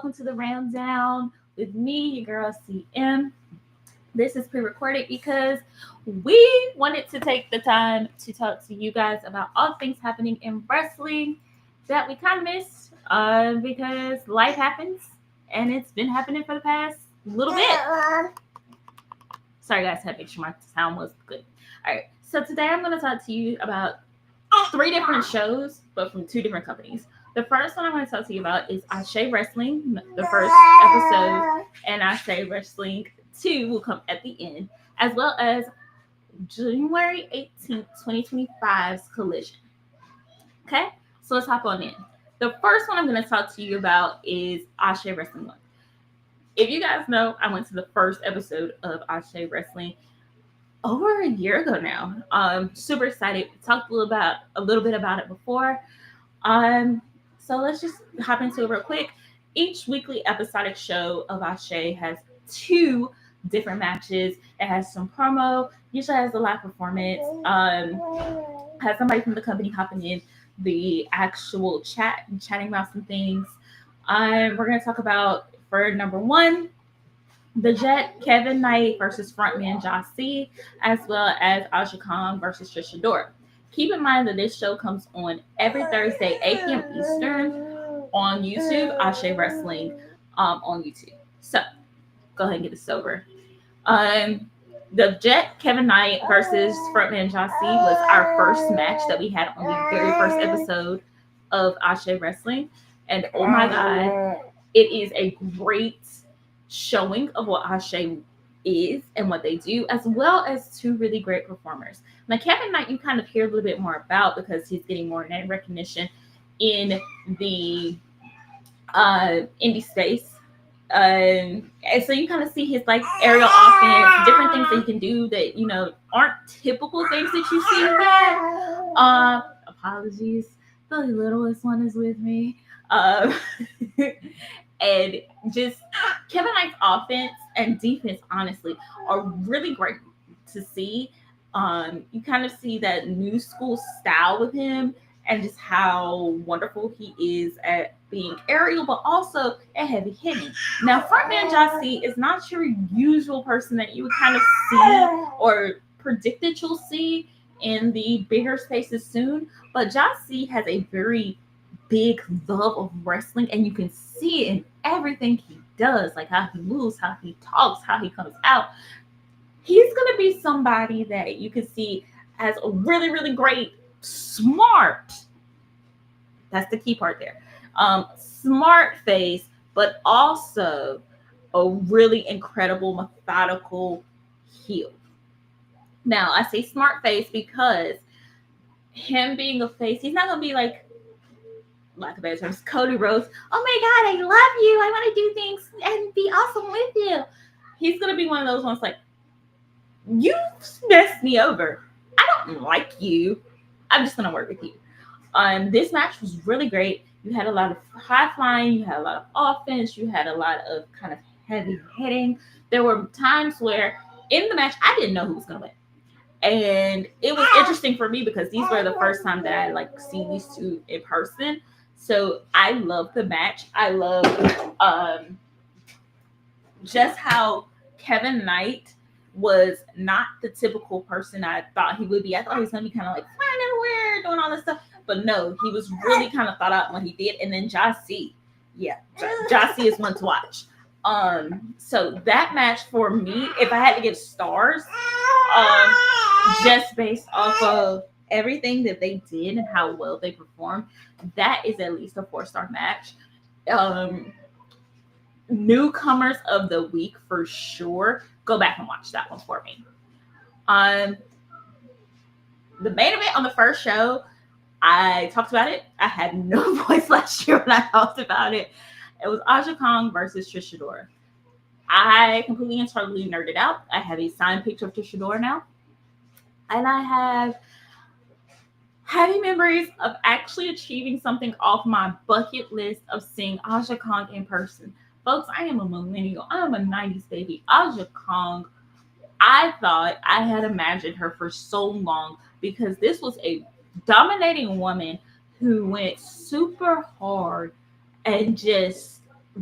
welcome to the Rundown with me, your girl CM. This is pre-recorded because we wanted to take the time to talk to you guys about all things happening in wrestling that we kind of missed because life happens and it's been happening for the past little bit. Sorry guys, I had to make sure my sound was good. All right, so today I'm going to talk to you about three different shows, but from two different companies. The first one I'm going to talk to you about is Ase Wrestling, the first episode, and Ase Wrestling 2 will come at the end, as well as January 18th, 2025's Collision. Okay, so let's hop on in. The first one I'm going to talk to you about is Ase Wrestling 1. If you guys know, I went to the first episode of Ase Wrestling over a year ago now. Super excited. We talked a little bit about it before. So let's just hop into it real quick. Each weekly episodic show of Ase has two different matches. It has some promo, usually has a live performance. Has somebody from the company hopping in the actual chat and chatting about some things. We're going to talk about, for number one, the Jet, Kevin Knight versus frontman Ase, as well as Aja Kong versus Trish Adora. Keep in mind that this show comes on every Thursday, 8 p.m. Eastern on YouTube, Ase Wrestling on YouTube. So, go ahead and get this over. The Jet, Kevin Knight versus frontman Ase was our first match that we had on the very first episode of Ase Wrestling. And oh my God, it is a great showing of what Ase is and what they do, as well as two really great performers. Now, Kevin Knight, you kind of hear a little bit more about because he's getting more name recognition in the indie space. And so you kind of see his like aerial offense, different things that he can do that, you know, aren't typical things that you see there. Apologies, the littlest one is with me. And just Kevin Knight's offense and defense, honestly, are really great to see. You kind of see that new school style with him and just how wonderful he is at being aerial, but also at heavy hitting. Now, frontman Ase is not your usual person that you would kind of see or predict that you'll see in the bigger spaces soon, but Ase has a very big love of wrestling, and you can see it in everything he does, like how he moves, how he talks, how he comes out. He's going to be somebody that you can see as a really, really great, smart, that's the key part there, smart face, but also a really incredible, methodical heel. Now, I say smart face because him being a face, he's not going to be like a better term, Cody Rhodes. Oh my God, I love you. I want to do things and be awesome with you. He's going to be one of those ones like, you messed me over. I don't like you. I'm just going to work with you. This match was really great. You had a lot of high flying. You had a lot of offense. You had a lot of kind of heavy hitting. There were times where in the match, I didn't know who was going to win. And it was interesting for me because these were the first time that I like seen these two in person. So I love the match. I love just how Kevin Knight was not the typical person I thought he would be. I thought he was going to be kind of like flying everywhere, doing all this stuff. But no, he was really kind of thought out when he did. And then Ase, yeah, Ase is one to watch. So that match for me, if I had to give stars, just based off of everything that they did and how well they performed, that is at least a 4-star match. Newcomers of the week for sure. Go back and watch that one for me. The main event on the first show, I talked about it. I had no voice last year when I talked about it. It was Aja Kong versus Trish Adora. I completely and totally nerded out. I have a signed picture of Trish Adora now. And I have heavy memories of actually achieving something off my bucket list of seeing Aja Kong in person. Folks, I am a millennial. I am a 90s baby. Aja Kong, I thought I had imagined her for so long because this was a dominating woman who went super hard and just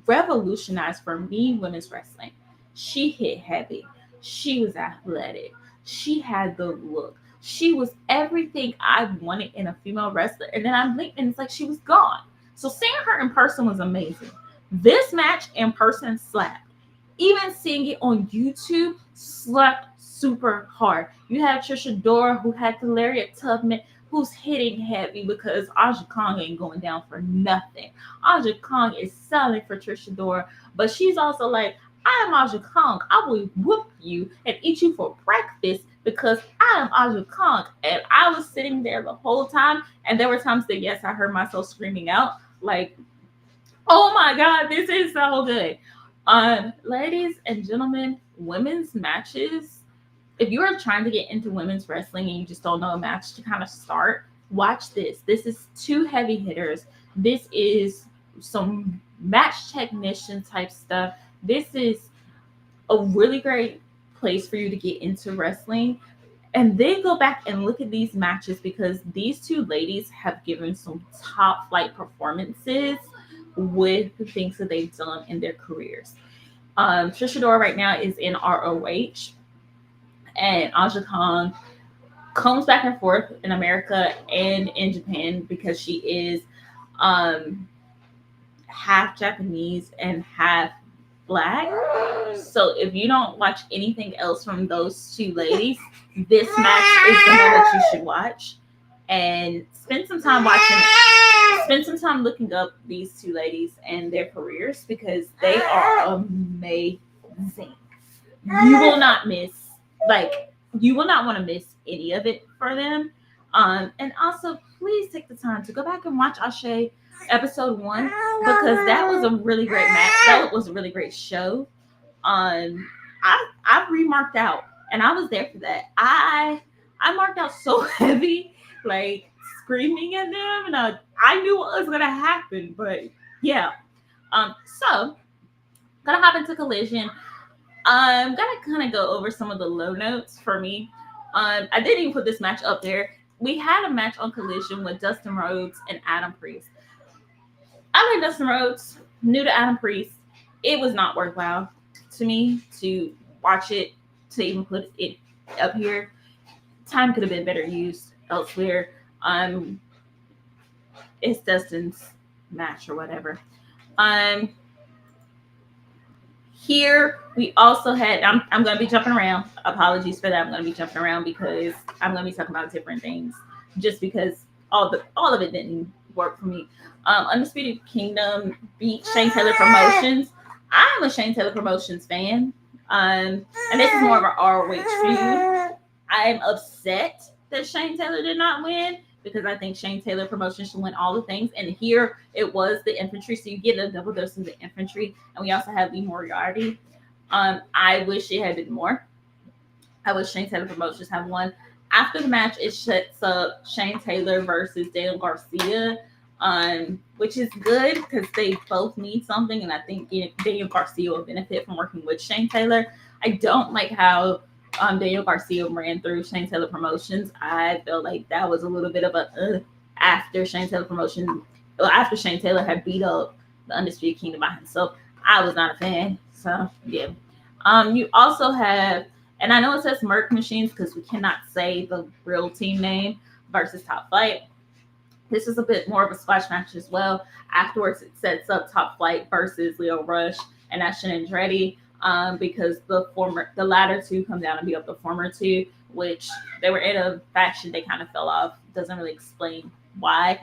revolutionized for me women's wrestling. She hit heavy. She was athletic. She had the look. She was everything I wanted in a female wrestler. And then I blinked and it's like she was gone. So seeing her in person was amazing. This match in person slapped. Even seeing it on YouTube slapped super hard. You had Trisha Dora who had the Lariat Tubman who's hitting heavy because Aja Kong ain't going down for nothing. Aja Kong is selling for Trisha Dora, but she's also like, I am Aja Kong. I will whoop you and eat you for breakfast because I am Aja Kong. And I was sitting there the whole time, and there were times that, yes, I heard myself screaming out, like, oh my God, this is so good. Ladies and gentlemen, women's matches, if you are trying to get into women's wrestling and you just don't know a match to kind of start, watch this. This is two heavy hitters. This is some match technician type stuff. This is a really great place for you to get into wrestling. And then go back and look at these matches because these two ladies have given some top flight performances with the things that they've done in their careers. Trisha Dora right now is in ROH, and Aja Kong comes back and forth in America and in Japan because she is half Japanese and half Black. So if you don't watch anything else from those two ladies, this match is the one that you should watch. And spend some time looking up these two ladies and their careers because they are amazing. You will not want to miss any of it for them. And also, please take the time to go back and watch Ase episode 1 because that was a really great match. That was a really great show. I remarked out, and I was there for that. I marked out so heavy, like screaming at them, and I knew what was gonna happen. But yeah, so gonna hop into Collision. I'm gonna kind of go over some of the low notes for me. I didn't even put this match up there. We had a match on Collision with Dustin Rhodes and Adam Priest. I like Dustin Rhodes, new to Adam Priest. It was not worthwhile to me to watch it, to even put it up here. Time could have been better used elsewhere. It's Dustin's match or whatever. Here we also had. I'm going to be jumping around. Apologies for that. I'm going to be jumping around because I'm going to be talking about different things. Just because all of it didn't work for me. Undisputed Kingdom beat Shane Taylor Promotions. I'm a Shane Taylor Promotions fan. And this is more of an ROH feud. I'm upset that Shane Taylor did not win because I think Shane Taylor Promotions should win all the things. And here it was the infantry, so you get a double dose of the infantry. And we also have Lee Moriarty. I wish it had been more. I wish Shane Taylor Promotions had won. After the match, it sets up Shane Taylor versus Daniel Garcia, which is good because they both need something. And I think Daniel Garcia will benefit from working with Shane Taylor. I don't like how Daniel Garcia ran through Shane Taylor Promotions. I felt like that was a little bit of a after Shane Taylor after Shane Taylor had beat up the Undisputed Kingdom by himself. I was not a fan. So yeah. You also have, and I know it says Merc Machines because we cannot say the real team name versus Top Flight. This is a bit more of a splash match as well. Afterwards, it sets up Top Flight versus Leo Rush and Ashton Andretti. Because the latter two come down and beat up the former two, which they were in a faction, they kind of fell off. Doesn't really explain why.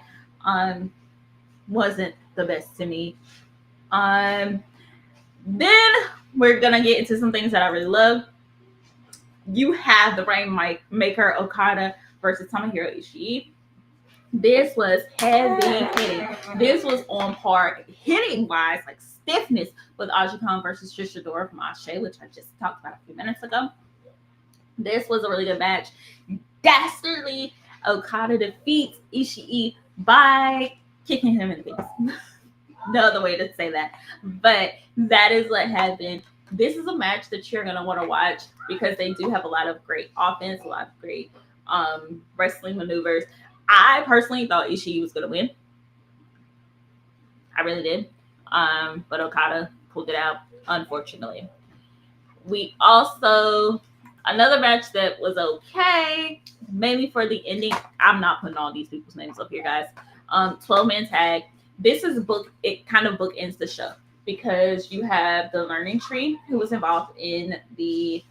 Wasn't the best to me. Then we're gonna get into some things that I really love. You have the Rainmaker Okada versus Tomohiro Ishii. This was heavy hitting. This was on par hitting wise, like stiffness with Aja Kong versus Trisha Dora from Ase, which I just talked about a few minutes ago. This was a really good match. Dastardly Okada defeats Ishii by kicking him in the face. No other way to say that. But that is what happened. This is a match that you're going to want to watch because they do have a lot of great offense, a lot of great wrestling maneuvers. I personally thought Ishii was going to win. I really did. but Okada pulled it out, unfortunately. We also, another match that was okay, mainly for the ending. I'm not putting all these people's names up here, guys. 12-man tag. This is it kind of bookends the show because you have the Learning Tree who was involved in the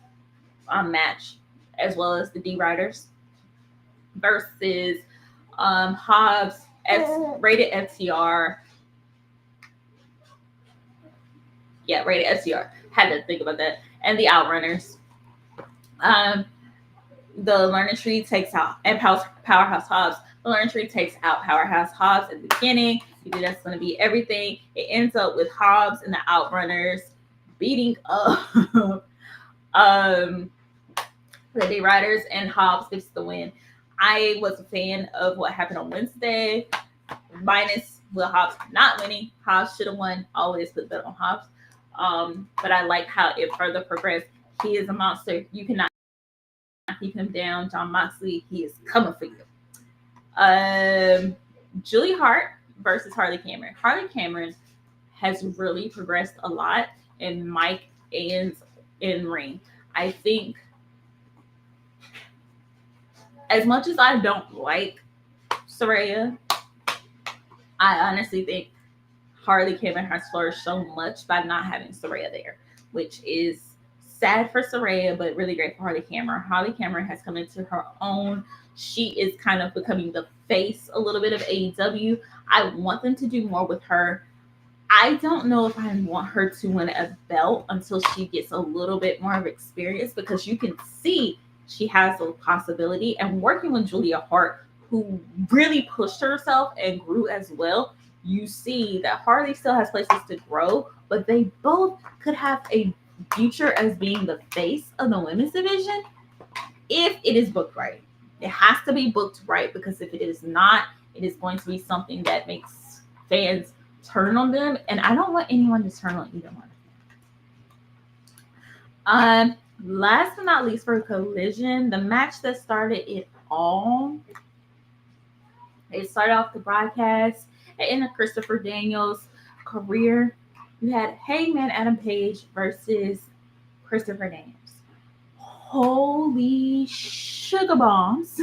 match, as well as the D Riders versus Hobbs, rated FTR. Yeah, rated FTR. Had to think about that. And the Outrunners. The Learning Tree takes out, and Powerhouse Hobbs. The Learning Tree takes out Powerhouse Hobbs at the beginning. You think that's going to be everything. It ends up with Hobbs and the Outrunners beating up the D Riders, and Hobbs gets the win. I was a fan of what happened on Wednesday, minus Will Hobbs not winning. Hobbs should have won. Always put that on Hobbs. But I like how it further progressed. He is a monster. You cannot keep him down. Jon Moxley, he is coming for you. Julie Hart versus Harley Cameron. Harley Cameron has really progressed a lot in mic and in ring. I think, as much as I don't like Saraya, I honestly think Harley Cameron has flourished so much by not having Saraya there, which is sad for Saraya, but really great for Harley Cameron. Harley Cameron has come into her own. She is kind of becoming the face a little bit of AEW. I want them to do more with her. I don't know if I want her to win a belt until she gets a little bit more of experience, because you can see she has a possibility. And working with Julia Hart, who really pushed herself and grew as well, you see that Harley still has places to grow, but they both could have a future as being the face of the women's division if it is booked right. It has to be booked right, because if it is not, it is going to be something that makes fans turn on them, and I don't want anyone to turn on either one. Last but not least, for Collision, the match that started it all. It started off the broadcast at the end of Christopher Daniels' career. You had Hangman Adam Page versus Christopher Daniels. Holy sugar bombs.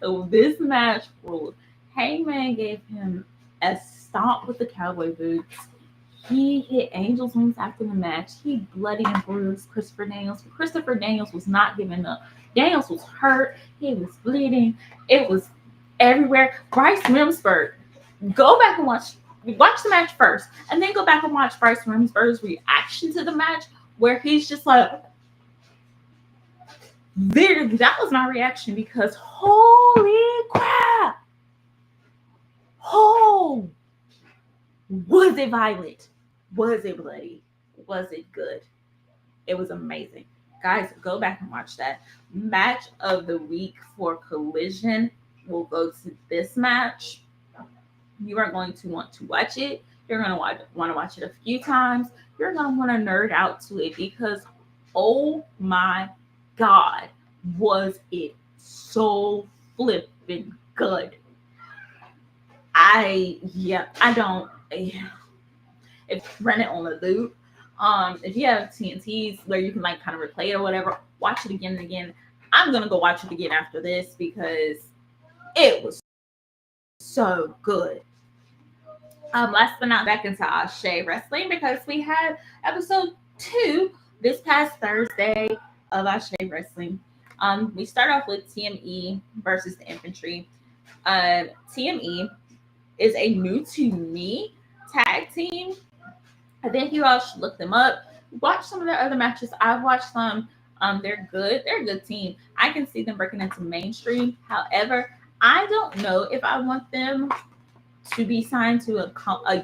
So this match ruled. Hangman gave him a stomp with the cowboy boots. He hit Angel's Wings after the match. He bloodied and bruised Christopher Daniels. But Christopher Daniels was not giving up. Daniels was hurt. He was bleeding. It was everywhere. Bryce Remsburg. Go back and watch the match first, and then go back and watch Bryce Remsburg's reaction to the match, where he's just like, there. That was my reaction, because holy crap! Oh, was it violent? Was it bloody? Was it good? It was amazing. Guys, go back and watch that. Match of the week for Collision will go to this match. You are going to want to watch it. You're going to want to watch it a few times. You're going to want to nerd out to it, because, oh my God, was it so flipping good. If run it on the loop. If you have TNTs where you can like kind of replay it or whatever, watch it again and again. I'm gonna go watch it again after this, because it was so good. Last but not back into Ase Wrestling, because we had episode 2 this past Thursday of Ase Wrestling. We start off with TME versus the Infantry. TME is a new to me tag team. I think you all should look them up. Watch some of their other matches. I've watched them. They're good. They're a good team. I can see them breaking into mainstream. However, I don't know if I want them to be signed to a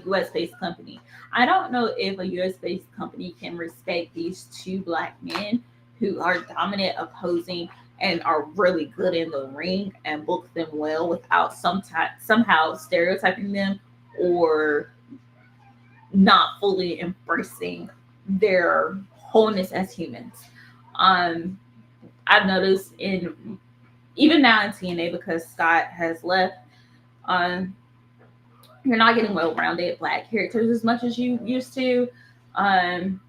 U.S.-based company. I don't know if a U.S.-based company can respect these two black men who are dominant, opposing, and are really good in the ring, and book them well without somehow stereotyping them or not fully embracing their wholeness as humans. I've noticed even now in TNA, because Scott has left, You're not getting well-rounded black characters as much as you used to, and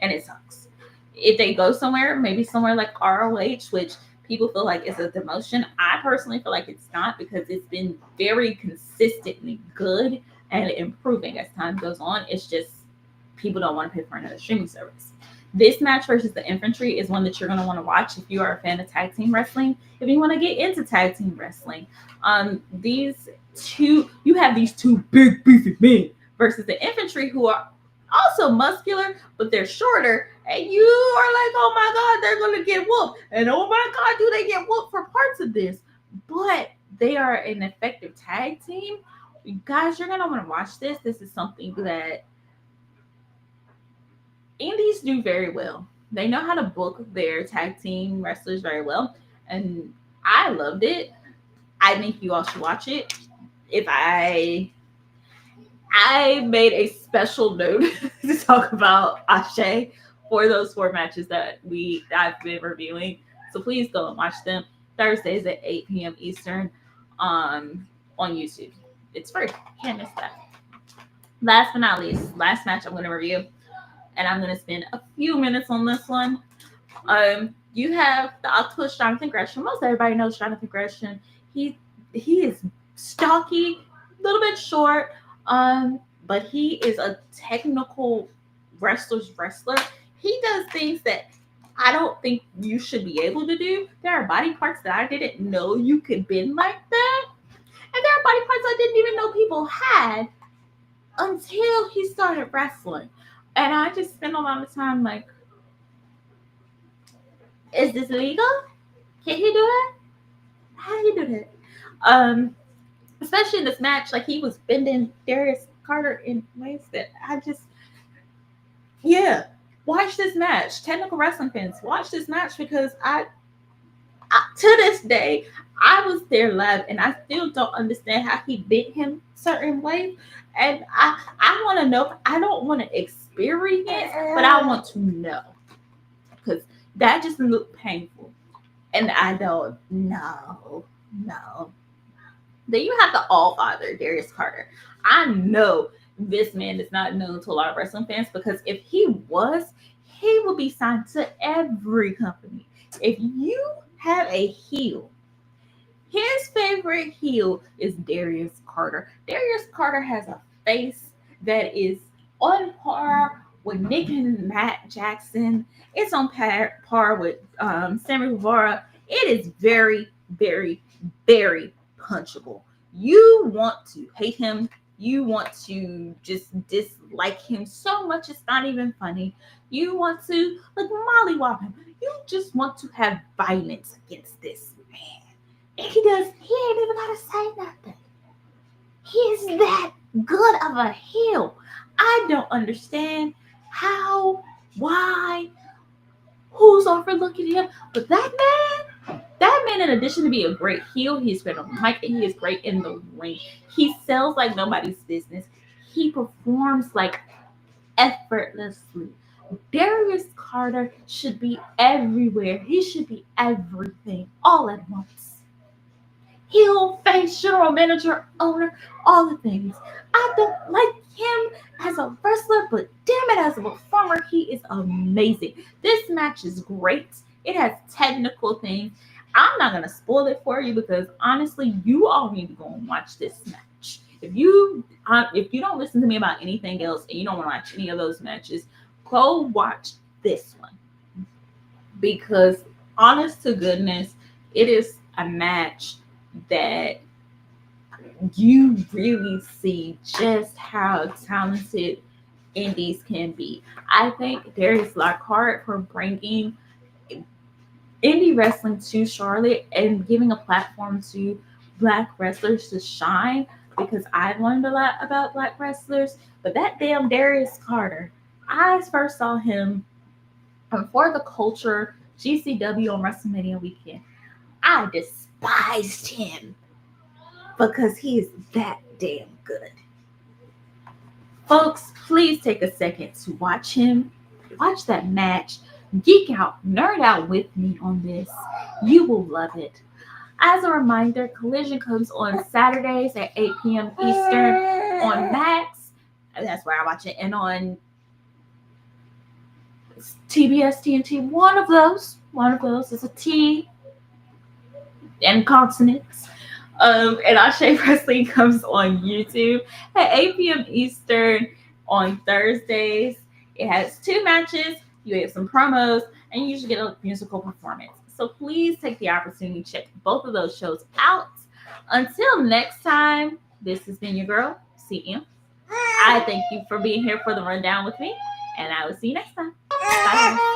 it sucks. If they go somewhere, maybe somewhere like ROH, which people feel like is a demotion, I personally feel like it's not, because it's been very consistently good and improving as time goes on. It's just people don't want to pay for another streaming service. This match versus the Infantry is one that you're going to want to watch if you are a fan of tag team wrestling. If you want to get into tag team wrestling, you have these two big beefy men versus the Infantry, who are also muscular, but they're shorter. And you are like, oh my God, they're going to get whooped. And oh my God, do they get whooped for parts of this? But they are an effective tag team. You guys, you're going to want to watch this. This is something that indies do very well. They know how to book their tag team wrestlers very well. And I loved it. I think you all should watch it. I made a special note to talk about Ase for those 4 matches that I've been reviewing. So please go and watch them. Thursdays at 8 p.m. Eastern on YouTube. It's free. Can't miss that. Last but not least, last match I'm going to review, and I'm going to spend a few minutes on this one. You have the Octopus Jonathan Gresham. Most everybody knows Jonathan Gresham. He is stocky, a little bit short, but he is a technical wrestler. He does things that I don't think you should be able to do. There are body parts that I didn't know you could bend like that. And there are body parts I didn't even know people had until he started wrestling. And I just spent a lot of time like, is this legal? Can he do it? How do you do that? Especially in this match, like he was bending Darius Carter in ways that watch this match. Technical wrestling fans, watch this match, because I to this day, I was there live and I still don't understand how he bent him certain ways. And I want to know. I don't want to experience, but I want to know, because that just looked painful. And I don't know. No. Then you have the All-Father, Darius Carter. I know this man is not known to a lot of wrestling fans, because if he was, he would be signed to every company. If you have a heel, his favorite heel is Darius Carter. Darius Carter has a face that is on par with Nick and Matt Jackson. It's on par with Sammy Guevara. It is very, very, very punchable. You want to hate him. You want to just dislike him so much it's not even funny. You want to like mollywop him. You just want to have violence against this man. And he ain't even gotta say nothing. He is that good of a heel. I don't understand how, why, who's overlooking him. But that man, in addition to being a great heel, he's great on the mic and he is great in the ring. He sells like nobody's business. He performs like effortlessly. Darius Carter should be everywhere. He should be everything all at once. Heel, face, general manager, owner, all the things. I don't like him as a wrestler, but damn it, as a performer, he is amazing. This match is great. It has technical things. I'm not going to spoil it for you, because honestly, you all need to go and watch this match. If you don't listen to me about anything else and you don't want to watch any of those matches, go watch this one. Because honest to goodness, it is a match that you really see just how talented indies can be. I thank Darius Lockhart for bringing indie wrestling to Charlotte and giving a platform to Black wrestlers to shine, because I've learned a lot about Black wrestlers. But that damn Darius Carter, I first saw him for the Culture GCW on WrestleMania weekend. I despised him because he is that damn good. Folks, please take a second to watch him. Watch that match. Geek out, nerd out with me on this. You will love it. As a reminder, Collision comes on Saturdays at 8 p.m. Eastern. on Max, that's where I watch it, and on TBS, TNT, one of those is a T and consonants. And Ase Wrestling comes on YouTube at 8 p.m. Eastern on Thursdays. It has 2 matches, you get some promos, and you usually get a musical performance. So please take the opportunity to check both of those shows out. Until next time, this has been your girl, CM. I thank you for being here for the rundown with me, and I will see you next time. Bye.